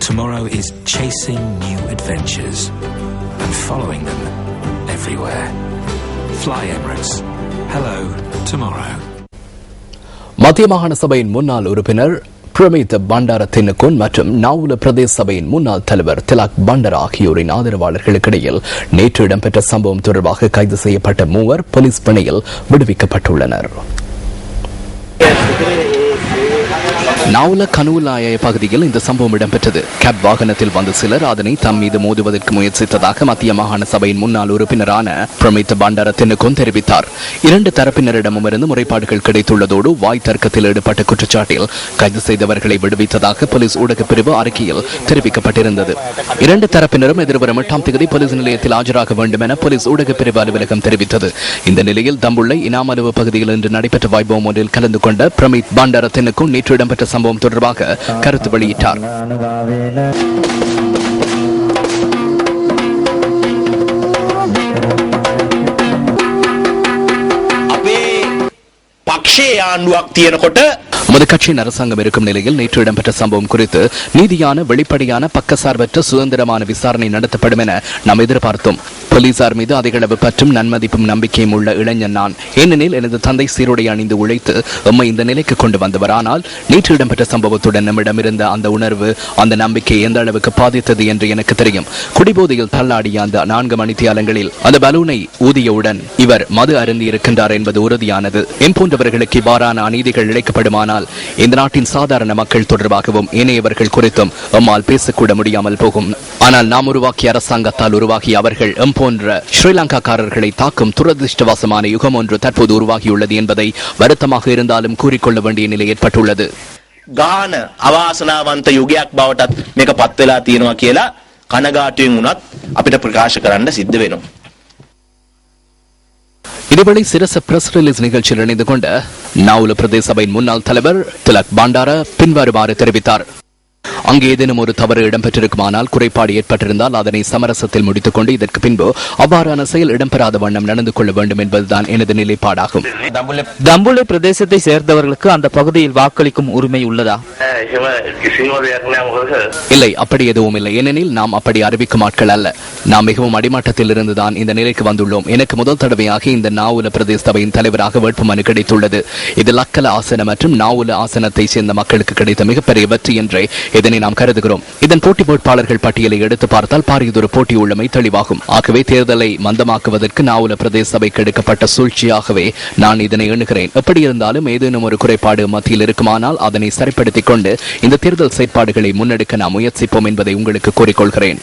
Tomorrow is chasing new adventures and following them everywhere. Fly Emirates. Hello, tomorrow. மத்திய மாகாண சபையின் முன்னாள் உறுப்பினர் பிரமித் பண்டாரத்தினுக்குன் மற்றும் நாவுல பிரதேச சபையின் முன்னாள் தலைவர் திலக் பண்டர் ஆகியோரின் ஆதரவாளர்களுக்கிடையில் நேற்று இடம்பெற்ற சம்பவம் தொடர்பாக கைது செய்யப்பட்ட மூவர் போலீஸ் பிணையில் விடுவிக்கப்பட்டுள்ளனர். நாவுல கனுலாய பகுதியில் இந்த சம்பவம் இடம்பெற்றது. கேப் வாகனத்தில் வந்த சிலர் அதனை தம் மீது மோதுவதற்கு முயற்சித்ததாக மத்திய மாகாண சபையின் முன்னாள் உறுப்பினரான பிரமித் பண்டாரத்தினுக்கும் தெரிவித்தார். இரண்டு தரப்பினரிடமிருந்து முறைப்பாடுகள் கிடைத்துள்ளதோடு வாய் தர்க்கத்தில் ஈடுபட்ட குற்றச்சாட்டில் கைது செய்தவர்களை விடுவித்ததாக போலீஸ் ஊடகப் பிரிவு அறிக்கையில் தெரிவிக்கப்பட்டிருந்தது. இரண்டு தரப்பினரும் எதிர்வரும் 8ஆம் தேதி போலீஸ் நிலையத்தில் ஆஜராக வேண்டும் என போலீஸ் ஊடகப் பிரிவு அலுவலகம் தெரிவித்தது. இந்த நிலையில் தம்புள்ளை இனாமலுவ பகுதியில் இன்று நடைபெற்ற வைபவம் ஒன்றில் கலந்து கொண்ட பிரமித் பண்டாரத்தினுக்கும் நேற்று இடம்பெற்ற சம்பவம் தொடர்பாக கருத்து வெளியிட்டார். நமது கட்சியின் அரசாங்கம் இருக்கும் நிலையில் நேற்று இடம்பெற்ற சம்பவம் குறித்து நீதியான, வெளிப்படையான, பக்கசார்பற்ற, சுதந்திரமான விசாரணை நடத்தப்படும் என நாம் எதிர்பார்த்தோம். போலீசார் மீது அதிகளவு பற்றும் நன்மதிப்பும் நம்பிக்கையும் உள்ள இளைஞன் நான். ஏனெனில் எனது தந்தை சீருடை அணிந்து உழைத்து எம்மை இந்த நிலைக்கு கொண்டு வந்தவர். ஆனால் நேற்று இடம்பெற்ற சம்பவத்துடன் நம்மிடமிருந்த அந்த உணர்வு, அந்த நம்பிக்கை எந்த அளவுக்கு பாதித்தது என்று எனக்கு தெரியும். குடிபோதையில் தள்ளாடிய அந்த 4 மணித்தியாலங்களில் அந்த பலூனை ஊதியவுடன் இவர் மது அருந்தி இருக்கின்றார் என்பது உறுதியானது. எம் போன்றவர்களுக்கு இவ்வாறான அநீதிகள் இழைக்கப்படுமானால் இந்த நாட்டின் சாதாரண மக்கள் தொடர்பாகவும் ஏனையவர்கள் குறித்தும் எம்மால் பேசக்கூட முடியாமல் போகும். ஆனால் நாம் உருவாக்கிய அரசாங்கத்தால் உருவாகிய அவர்கள் எம் போன்ற ஸ்ரீலங்காக்காரர்களை தாக்கும் துரதிருஷ்டவசமான யுகம் ஒன்று தற்போது உருவாகியுள்ளது என்பதை வருத்தமாக இருந்தாலும் கூறிக்கொள்ள வேண்டிய நிலை ஏற்பட்டுள்ளது. ගාන අවාසනාවන්ත යුගයක් බවටත් මේක පත් වෙලා තියෙනවා කියලා කනගාටුවෙන් වුණත් අපිට ප්‍රකාශ කරන්න සිද්ධ වෙනවා. இதுவரை சிரச பிரஸ் ரிலீஸ் நிகழ்ச்சியில் இணைந்து கொண்ட நாவுல பிரதேச சபையின் முன்னாள் தலைவர் திலக் பண்டார பின்வருமாறு தெரிவித்தார். அங்கே ஏதேனும் ஒரு தவறு இடம்பெற்றிருக்குமானால், குறைபாடு ஏற்பட்டிருந்தால் அதனை சமரசத்தில் முடித்துக் கொண்டு இதற்கு பின்பு அவ்வாறான செயல் இடம்பெறாத வண்ணம் நடந்து கொள்ள வேண்டும் என்பதுதான் எனது நிலைப்பாடாகும். தம்புளை பிரதேசத்தை சேர்ந்தவர்களுக்கு அந்த பகுதியில் வாக்களிக்கும் உரிமை உள்ளதா? இல்லை, அப்படி எதுவும் இல்லை. ஏனெனில் நாம் அப்படி அறிவிக்கும் ஆட்கள் அல்ல. நாம் மிகவும் அடிமட்டத்தில் இருந்துதான் இந்த நிலைக்கு வந்துள்ளோம். எனக்கு முதல் தடவையாக இந்த நாவுல பிரதேச சபையின் தலைவராக வேட்புமனு கிடைத்துள்ளது. இது லக்கல ஆசன மற்றும் நாவுல ஆசனத்தை சேர்ந்த மக்களுக்கு கிடைத்த மிகப்பெரிய வெற்றி என்றே இதனை நாம் கருதுகிறோம். இதன் போட்டி வேட்பாளர்கள் பட்டியலை எடுத்து பார்த்தால் பாரியதொரு போட்டி உள்ளமை தெளிவாகும். ஆகவே தேர்தலை மந்தமாக்குவதற்கு நாவுல பிரதேச சபைக்கு எடுக்கப்பட்ட சூழ்ச்சியாகவே நான் இதனை எண்ணுகிறேன். எப்படி இருந்தாலும் ஏதேனும் ஒரு குறைபாடு மத்தியில் இருக்குமானால் அதனை சரிப்படுத்திக் கொண்டு இந்த தேர்தல் செயற்பாடுகளை முன்னெடுக்க நாம் முயற்சிப்போம் என்பதை உங்களுக்கு கூறிக்கொள்கிறேன்.